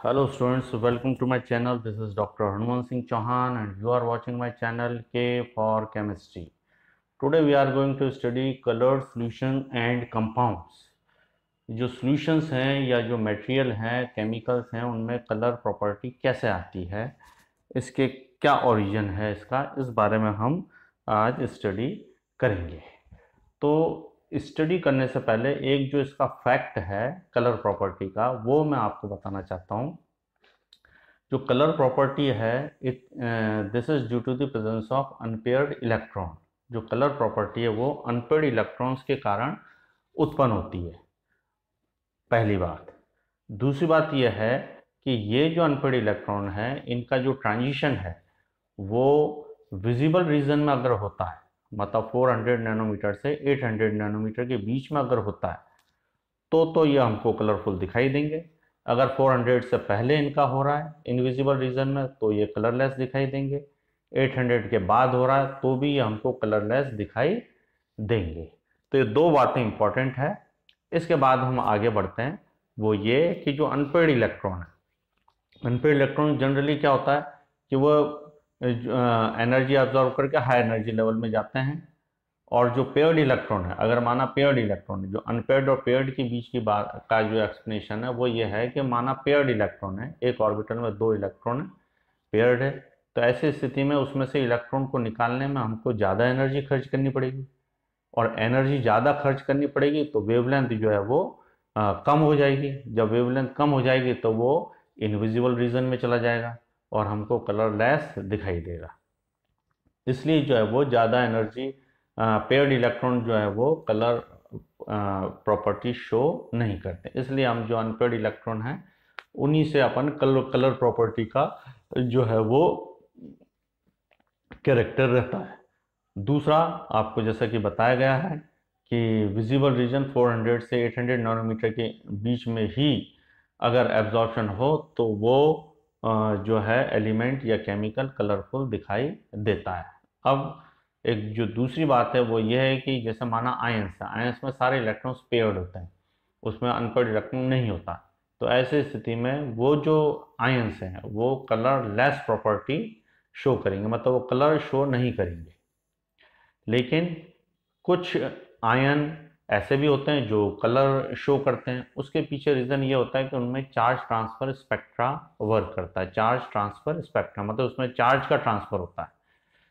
Hello students, welcome to my channel. This is Dr. Hanuman Singh Chauhan and you are watching my channel K for Chemistry. Today we are going to study colored solution and compounds. जो solutions हैं या जो material हैं, chemicals हैं, उनमें color property कैसे आती है, इसके क्या origin है इसका, इस बारे में हम आज study करेंगे। तो स्टडी करने से पहले एक जो इसका फैक्ट है कलर प्रॉपर्टी का, वो मैं आपको बताना चाहता हूँ। जो कलर प्रॉपर्टी है this is due to the presence of unpaired electron. जो कलर प्रॉपर्टी है वो अनपेयर्ड इलेक्ट्रॉन्स के कारण उत्पन्न होती है, पहली बात। दूसरी बात यह है कि ये जो अनपेयर्ड इलेक्ट्रॉन है, इनका जो ट्रांजिशन है वो विजिबल रीजन में अगर होता है, मतलब 400 नैनोमीटर से 800 नैनोमीटर के बीच में अगर होता है तो ये हमको कलरफुल दिखाई देंगे। अगर 400 से पहले इनका हो रहा है इनविजिबल रीजन में तो ये कलरलेस दिखाई देंगे। 800 के बाद हो रहा है तो भी ये हमको कलरलेस दिखाई देंगे। तो ये दो बातें इंपॉर्टेंट है। इसके बाद हम आगे बढ़ते हैं, वो ये कि जो अनपेयर्ड इलेक्ट्रॉन है, अनपेयर्ड इलेक्ट्रॉन जनरली क्या होता है कि वो एनर्जी अब्जॉर्व करके हाई एनर्जी लेवल में जाते हैं। और जो पेयर्ड इलेक्ट्रॉन है, अगर माना पेयर्ड इलेक्ट्रॉन है, जो अनपेयर्ड और पेयर्ड के बीच की बात का जो एक्सप्लेनेशन है वो ये है कि माना पेयर्ड इलेक्ट्रॉन है, एक ऑर्बिटल में दो इलेक्ट्रॉन है, पेयर्ड है, तो ऐसी स्थिति में उसमें से इलेक्ट्रॉन को निकालने में हमको ज़्यादा एनर्जी खर्च करनी पड़ेगी। और एनर्जी ज़्यादा खर्च करनी पड़ेगी तो वेवलेंथ जो है वो कम हो जाएगी। जब वेवलेंथ कम हो जाएगी तो वो इनविजिबल रीजन में चला जाएगा और हमको कलरलेस दिखाई देगा। इसलिए जो है वो ज़्यादा एनर्जी पेयर्ड इलेक्ट्रॉन जो है वो कलर प्रॉपर्टी शो नहीं करते। इसलिए हम जो अनपेयर्ड इलेक्ट्रॉन हैं उन्हीं से अपन कलर प्रॉपर्टी का जो है वो कैरेक्टर रहता है। दूसरा, आपको जैसा कि बताया गया है कि विजिबल रीजन 400 से 800 नैनोमीटर के बीच में ही अगर एब्जॉर्प्शन हो तो वो जो है एलिमेंट या केमिकल कलरफुल दिखाई देता है। अब एक जो दूसरी बात है वो ये है कि जैसे माना आयंस है, आयंस में सारे इलेक्ट्रॉन्स पेयर्ड होते हैं, उसमें अनपेयर्ड इलेक्ट्रॉन नहीं होता। तो ऐसी स्थिति में वो जो आयंस हैं वो कलरलेस प्रॉपर्टी शो करेंगे, मतलब वो कलर शो नहीं करेंगे। लेकिन कुछ आयन ऐसे भी होते हैं जो कलर शो करते हैं। उसके पीछे रीज़न ये होता है कि उनमें चार्ज ट्रांसफ़र स्पेक्ट्रा वर्क करता है। चार्ज ट्रांसफ़र स्पेक्ट्रा मतलब उसमें चार्ज का ट्रांसफ़र होता है,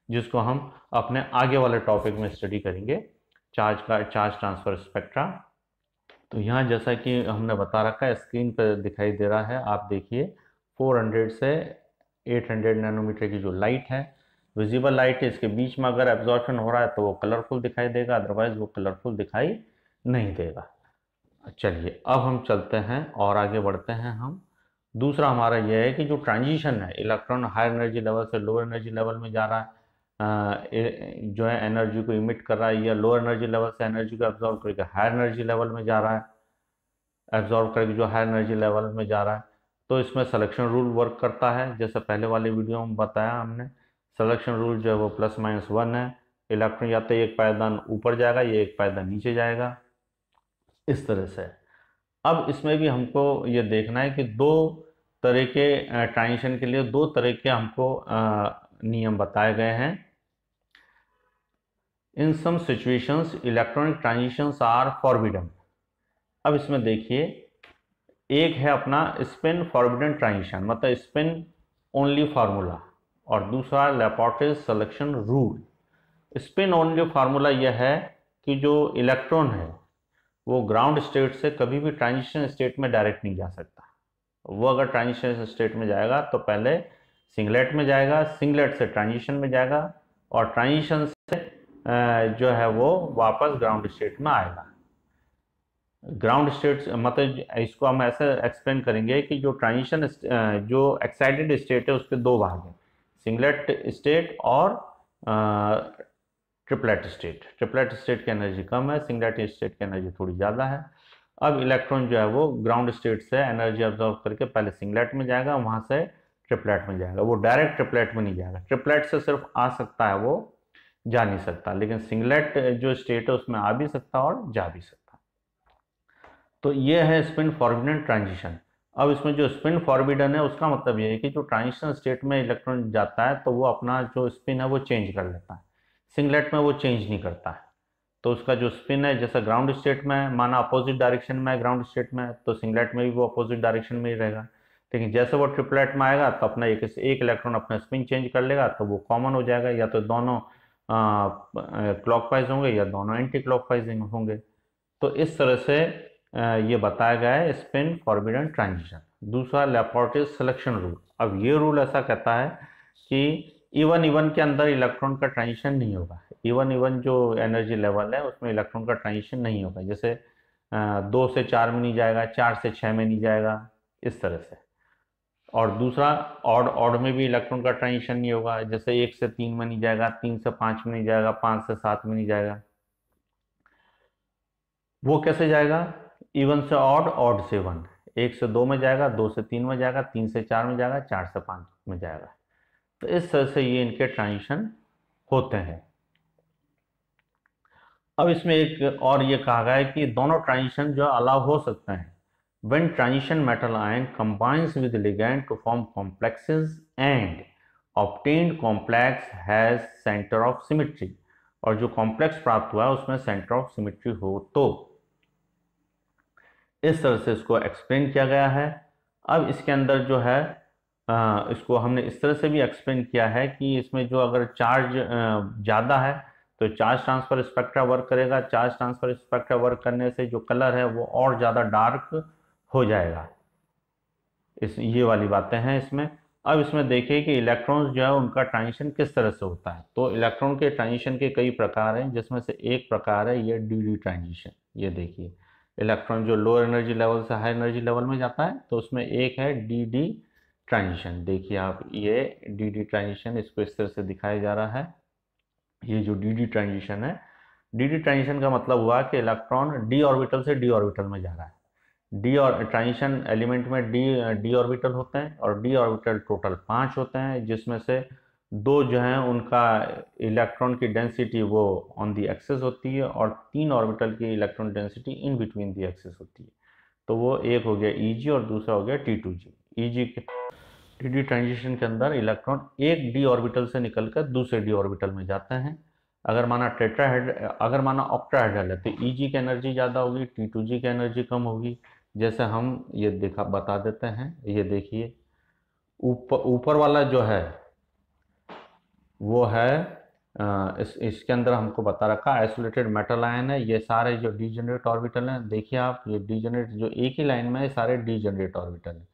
जिसको हम अपने आगे वाले टॉपिक में स्टडी करेंगे, चार्ज ट्रांसफ़र स्पेक्ट्रा। तो यहाँ जैसा कि हमने बता रखा है, स्क्रीन पर दिखाई दे रहा है, आप देखिए 400 से 800 नैनोमीटर की जो लाइट है, विजिबल लाइट है, इसके बीच में अगर एब्जॉर्प्शन हो रहा है तो वो कलरफुल दिखाई देगा, अदरवाइज वो कलरफुल दिखाई नहीं देगा। चलिए अब हम चलते हैं और आगे बढ़ते हैं हम। दूसरा हमारा यह है कि जो ट्रांजिशन है, इलेक्ट्रॉन हाई एनर्जी लेवल से लो एनर्जी लेवल में जा रहा है, जो है एनर्जी को इमिट कर रहा है, या लो एनर्जी लेवल से एनर्जी को एब्जॉर्व करके हाई एनर्जी लेवल में जा रहा है, एब्जॉर्व करके जो हाई एनर्जी लेवल में जा रहा है। तो इसमें सिलेक्शन रूल वर्क करता है, जैसे पहले वाले वीडियो में बताया हमने। सिलेक्शन रूल जो है वो +-1 है। इलेक्ट्रॉन या तो एक पायदान ऊपर जाएगा या एक पायदान नीचे जाएगा, इस तरह से। अब इसमें भी हमको ये देखना है कि दो तरह के ट्रांजिशन के लिए दो तरह के हमको नियम बताए गए हैं। In some situations electronic transitions are forbidden. अब इसमें देखिए, एक है अपना स्पिन फॉरबिडन ट्रांजिशन, मतलब स्पिन ओनली फार्मूला, और दूसरा Laporte's selection rule. Spin only formula यह है कि जो इलेक्ट्रॉन है वो ग्राउंड स्टेट से कभी भी ट्रांजिशन स्टेट में डायरेक्ट नहीं जा सकता। वो अगर ट्रांजिशन स्टेट में जाएगा तो पहले सिंगलेट में जाएगा, सिंगलेट से ट्रांजिशन में जाएगा, और ट्रांजिशन से जो है वो वापस ग्राउंड स्टेट में आएगा। ग्राउंड स्टेट मतलब इसको हम ऐसे एक्सप्लेन करेंगे कि जो ट्रांजिशन जो एक्साइटेड स्टेट है उसके दो भाग हैं, सिंगलेट स्टेट और ट्रिपलेट स्टेट। ट्रिपलेट स्टेट की एनर्जी कम है, सिंगलेट स्टेट की एनर्जी थोड़ी ज़्यादा है। अब इलेक्ट्रॉन जो है वो ग्राउंड स्टेट से एनर्जी ऑब्जॉर्व करके पहले सिंगलेट में जाएगा, वहाँ से ट्रिपलेट में जाएगा। वो डायरेक्ट ट्रिपलेट में नहीं जाएगा, ट्रिपलेट से सिर्फ आ सकता है, वो जा नहीं सकता। लेकिन सिंगलेट जो स्टेट है उसमें आ भी सकता और जा भी सकता। तो ये है स्पिन फॉरबिडन ट्रांजिशन। अब इसमें जो स्पिन फॉरबिडन है उसका मतलब ये है कि जो ट्रांजिशन स्टेट में इलेक्ट्रॉन जाता है तो वो अपना जो स्पिन है वो चेंज कर लेता है, सिंगलेट में वो चेंज नहीं करता है। तो उसका जो स्पिन है, जैसा ग्राउंड स्टेट में माना अपोजिट डायरेक्शन में है ग्राउंड स्टेट में, तो सिंगलेट में भी वो अपोजिट डायरेक्शन में ही रहेगा। लेकिन जैसे वो ट्रिपलेट में आएगा तो अपना एक इलेक्ट्रॉन अपना स्पिन चेंज कर लेगा, तो वो कॉमन हो जाएगा, या तो दोनों क्लॉकवाइज होंगे या दोनों एंटी क्लॉकवाइज होंगे। तो इस तरह से ये बताया गया है स्पिन फॉरबिडन ट्रांजिशन। दूसरा लैपोर्टिस सिलेक्शन रूल। अब ये रूल ऐसा कहता है कि इवन इवन के अंदर इलेक्ट्रॉन का ट्रांजिशन नहीं होगा। इवन इवन जो एनर्जी लेवल है उसमें इलेक्ट्रॉन का ट्रांजिशन नहीं होगा, जैसे 2 से 4 में नहीं जाएगा, 4 से 6 में नहीं जाएगा, इस तरह से। और दूसरा ऑड ऑड में भी इलेक्ट्रॉन का ट्रांजिशन नहीं होगा, जैसे 1 से 3 में नहीं जाएगा, 3 से 5 में नहीं जाएगा, 5 से 7 में नहीं जाएगा। वो कैसे जाएगा? इवन से ऑड, ऑड से वन, 1 से 2 में जाएगा, 2 से 3 में जाएगा, 3 से 4 में जाएगा, 4 से 5 में जाएगा। तो इस तरह से ये इनके ट्रांजिशन होते हैं। अब इसमें एक और ये कहा गया है कि दोनों ट्रांजिशन जो अलाउ हो सकते हैं when transition metal ion combines with ligand to form complexes and obtained complex has center of symmetry, और जो कॉम्प्लेक्स प्राप्त हुआ है उसमें सेंटर ऑफ सिमेट्री हो तो। इस तरह से इसको एक्सप्लेन किया गया है। अब इसके अंदर जो है इसको हमने इस तरह से भी एक्सप्लेन किया है कि इसमें जो अगर चार्ज ज़्यादा है तो चार्ज ट्रांसफर स्पेक्ट्रा वर्क करेगा, चार्ज ट्रांसफर स्पेक्ट्रा वर्क करने से जो कलर है वो और ज़्यादा डार्क हो जाएगा। ये वाली बातें हैं इसमें। अब इसमें देखिए कि इलेक्ट्रॉन्स जो है उनका ट्रांजिशन किस तरह से होता है। तो इलेक्ट्रॉन के ट्रांजिशन के कई प्रकार हैं, जिसमें से एक प्रकार है ये डी ट्रांजिशन। ये देखिए, इलेक्ट्रॉन जो लोअर एनर्जी लेवल से हाई एनर्जी लेवल में जाता है तो उसमें एक है डी ट्रांजिशन। देखिए आप, ये डी ट्रांजिशन, इसको इस तरह से दिखाया जा रहा है। ये जो डी ट्रांजिशन है, डी ट्रांजिशन का मतलब हुआ कि इलेक्ट्रॉन डी ऑर्बिटल से डी ऑर्बिटल में जा रहा है। डी और ट्रांजिशन एलिमेंट में डी ऑर्बिटल होते हैं, और डी ऑर्बिटल टोटल 5 होते हैं, जिसमें से 2 जो हैं उनका इलेक्ट्रॉन की डेंसिटी वो ऑन दी एक्सिस होती है, और 3 ऑर्बिटल की electron density in between the axis होती है। तो वो एक हो गया ईजी और दूसरा हो गया T2G। ईजी के डी ट्रांजिशन के अंदर इलेक्ट्रॉन एक डी ऑर्बिटल से निकलकर दूसरे डी ऑर्बिटल में जाते हैं। अगर माना ऑक्टाहेड्रल है तो ईजी की एनर्जी ज़्यादा होगी, T2G की एनर्जी कम होगी। जैसे हम ये बता देते हैं। ये देखिए, ऊपर वाला जो है वो है इसके अंदर हमको बता रखा आइसोलेटेड मेटल आयन है। ये सारे जो डीजेनरेट ऑर्बिटल हैं, देखिए आप, ये डीजेनरेट जो एक ही लाइन में है सारे डीजेनरेट ऑर्बिटल हैं।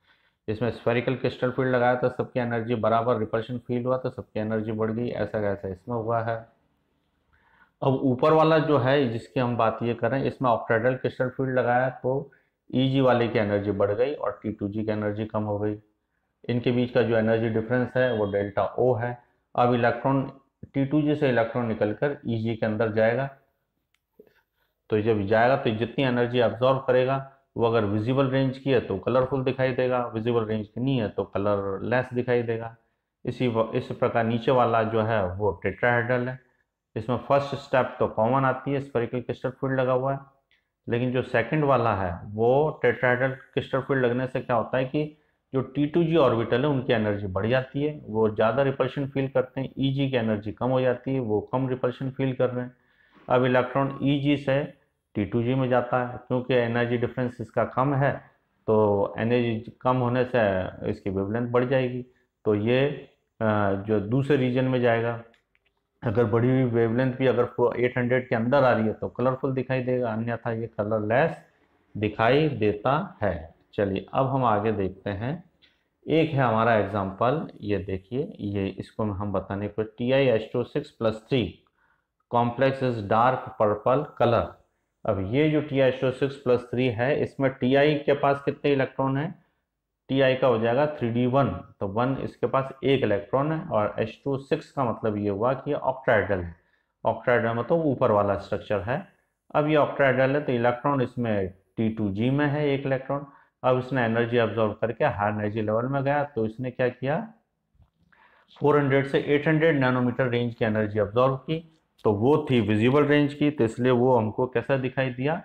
इसमें स्फेरिकल क्रिस्टल फील्ड लगाया तो सबकी एनर्जी बराबर, रिपल्शन फील्ड हुआ तो सबकी एनर्जी बढ़ गई, ऐसा कैसा इसमें हुआ है। अब ऊपर वाला जो है जिसकी हम बात ये करें, इसमें ऑक्टाहेड्रल क्रिस्टल फील्ड लगाया तो ईजी वाले की एनर्जी बढ़ गई और T2G की एनर्जी कम हो गई। इनके बीच का जो एनर्जी डिफरेंस है वो डेल्टा O है। अब इलेक्ट्रॉन T2G से इलेक्ट्रॉन निकलकर ईजी के अंदर जाएगा, तो जब जाएगा तो जितनी एनर्जी एब्जॉर्ब करेगा वो अगर विजिबल रेंज की है तो कलरफुल दिखाई देगा, विजिबल रेंज की नहीं है तो कलर लेस दिखाई देगा। इस प्रकार नीचे वाला जो है वो टेट्राहेड्रल है। इसमें फर्स्ट स्टेप तो कॉमन आती है, स्फेरिकल क्रिस्टल फील्ड लगा हुआ है। लेकिन जो सेकंड वाला है वो टेट्राहेड्रल क्रिस्टल फील्ड लगने से क्या होता है कि जो T2G ऑर्बिटल है उनकी एनर्जी बढ़ जाती है, वो ज़्यादा रिपल्शन फील करते हैं। ईजी की एनर्जी कम हो जाती है, वो कम रिपल्शन फील कर रहे हैं। अब इलेक्ट्रॉन ईजी से T2G में जाता है, क्योंकि एनर्जी डिफरेंस इसका कम है, तो एनर्जी कम होने से इसकी वेवलेंथ बढ़ जाएगी, तो ये जो दूसरे रीजन में जाएगा। अगर बढ़ी हुई वेवलेंथ भी अगर 800 के अंदर आ रही है तो कलरफुल दिखाई देगा, अन्यथा ये कलरलेस दिखाई देता है। चलिए अब हम आगे देखते हैं। एक है हमारा एग्जांपल, ये देखिए, ये इसको हम बताने को TiH2 6+3 complex is dark purple colour. अब ये जो TiH2 6+3 है, इसमें Ti के पास कितने इलेक्ट्रॉन हैं? Ti का हो जाएगा 3d1, तो 1 इसके पास एक इलेक्ट्रॉन है, और H2 6 का मतलब ये हुआ कि ये ऑक्टाहेड्रल है। ऑक्टाहेड्रल मतलब तो ऊपर वाला स्ट्रक्चर है। अब ये ऑक्टाहेड्रल है तो इलेक्ट्रॉन इसमें T2G में है एक इलेक्ट्रॉन। अब इसने एनर्जी अब्जॉर्व करके हाई एनर्जी लेवल में गया, तो इसने क्या किया, 400 से 800 नैनोमीटर रेंज की एनर्जी अब्जॉर्व की, तो वो थी विजिबल रेंज की, तो इसलिए वो हमको कैसा दिखाई दिया,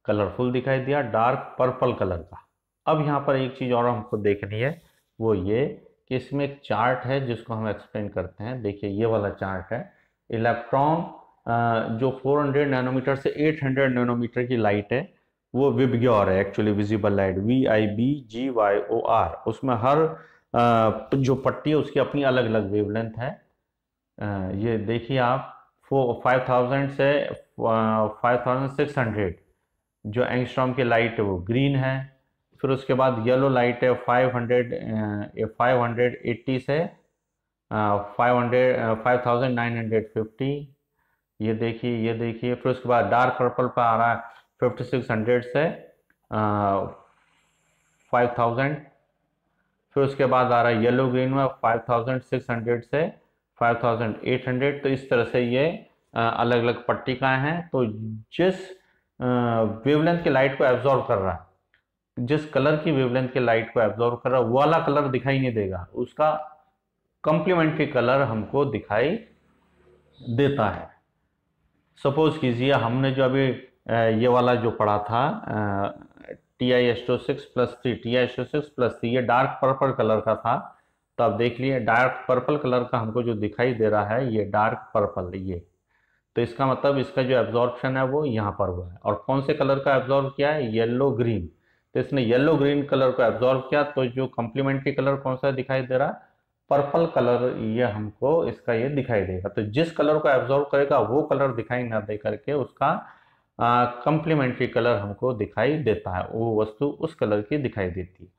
कलरफुल दिखाई दिया, डार्क पर्पल कलर का। अब यहाँ पर एक चीज़ और हमको देखनी है, वो ये कि इसमें एक चार्ट है जिसको हम एक्सप्लेन करते हैं। देखिए ये वाला चार्ट है। इलेक्ट्रॉन जो 400 नैनोमीटर से 800 नैनोमीटर की लाइट है, वो विबग्योर है, एक्चुअली विजिबल लाइट, VIBGYOR। उसमें हर जो पट्टी है उसकी अपनी अलग अलग वेवलेंथ है। ये देखिए आप, 5000 से 5600 जो एंगस्ट्रॉम की लाइट है वो ग्रीन है। फिर उसके बाद येलो लाइट है 580 से 5950। ये देखिए फिर उसके बाद डार्क पर्पल पे आ रहा है 5600 से 5000। फिर उसके बाद आ रहा है येलो ग्रीन में 5600 से 5800। तो इस तरह से ये अलग अलग पट्टिकाएं हैं। तो जिस वेवलेंथ की लाइट को एब्जॉर्ब कर रहा है, जिस कलर की वेवलेंथ की लाइट को एब्जॉर्ब कर रहा है, वो वाला कलर दिखाई नहीं देगा, उसका कंप्लीमेंट्री कलर हमको दिखाई देता है। सपोज कीजिए हमने जो अभी ये वाला जो पढ़ा था TiSO6+3 ये डार्क पर्पल कलर का था। तो आप देख लिए डार्क पर्पल कलर का हमको जो दिखाई दे रहा है, ये डार्क पर्पल, ये तो इसका मतलब इसका जो एब्जॉर्प्शन है वो यहाँ पर हुआ है। और कौन से कलर का एब्जॉर्ब किया है? Yellow green. तो इसने येलो ग्रीन कलर को एब्जॉर्ब किया, तो जो कम्प्लीमेंट्री कलर कौन सा दिखाई दे रहा है? पर्पल कलर, ये हमको इसका ये दिखाई देगा। तो जिस कलर को एब्जॉर्ब करेगा वो कलर दिखाई ना दे करके उसका कम्प्लीमेंट्री कलर हमको दिखाई देता है, वो वस्तु उस कलर की दिखाई देती है।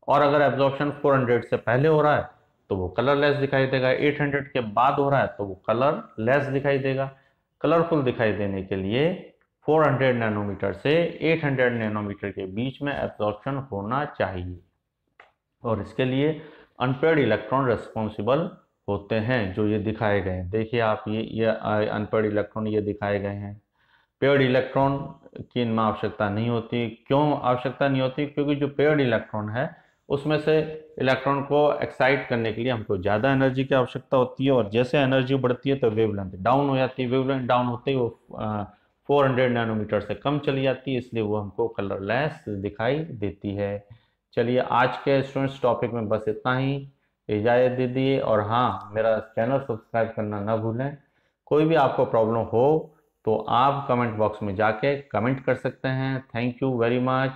और अगर एब्जॉर्प्शन 400 से पहले हो रहा है तो वो कलरलेस दिखाई देगा, 800 के बाद हो रहा है तो वो कलर लेस दिखाई देगा। कलरफुल दिखाई देने के लिए 400 नैनोमीटर से 800 नैनोमीटर के बीच में एब्जॉर्प्शन होना चाहिए। और इसके लिए अनपेयर्ड इलेक्ट्रॉन रिस्पॉन्सिबल होते हैं, जो ये दिखाए गए हैं। देखिए आप, ये अनपेयर्ड इलेक्ट्रॉन ये दिखाए गए हैं। पेयर्ड इलेक्ट्रॉन की इनमें आवश्यकता नहीं होती। क्यों आवश्यकता नहीं होती? क्योंकि जो पेयर्ड इलेक्ट्रॉन है उसमें से इलेक्ट्रॉन को एक्साइट करने के लिए हमको ज़्यादा एनर्जी की आवश्यकता होती है, और जैसे एनर्जी बढ़ती है तो वेवलेंथ डाउन हो जाती है। वेवलेंथ डाउन होते ही वो 400 नैनोमीटर से कम चली जाती है, इसलिए वो हमको कलरलेस दिखाई देती है। चलिए आज के स्टूडेंट्स टॉपिक में बस इतना ही, इजाज़त दीजिए। और हाँ, मेरा चैनल सब्सक्राइब करना ना भूलें। कोई भी आपको प्रॉब्लम हो तो आप कमेंट बॉक्स में जाके कमेंट कर सकते हैं। Thank you very much.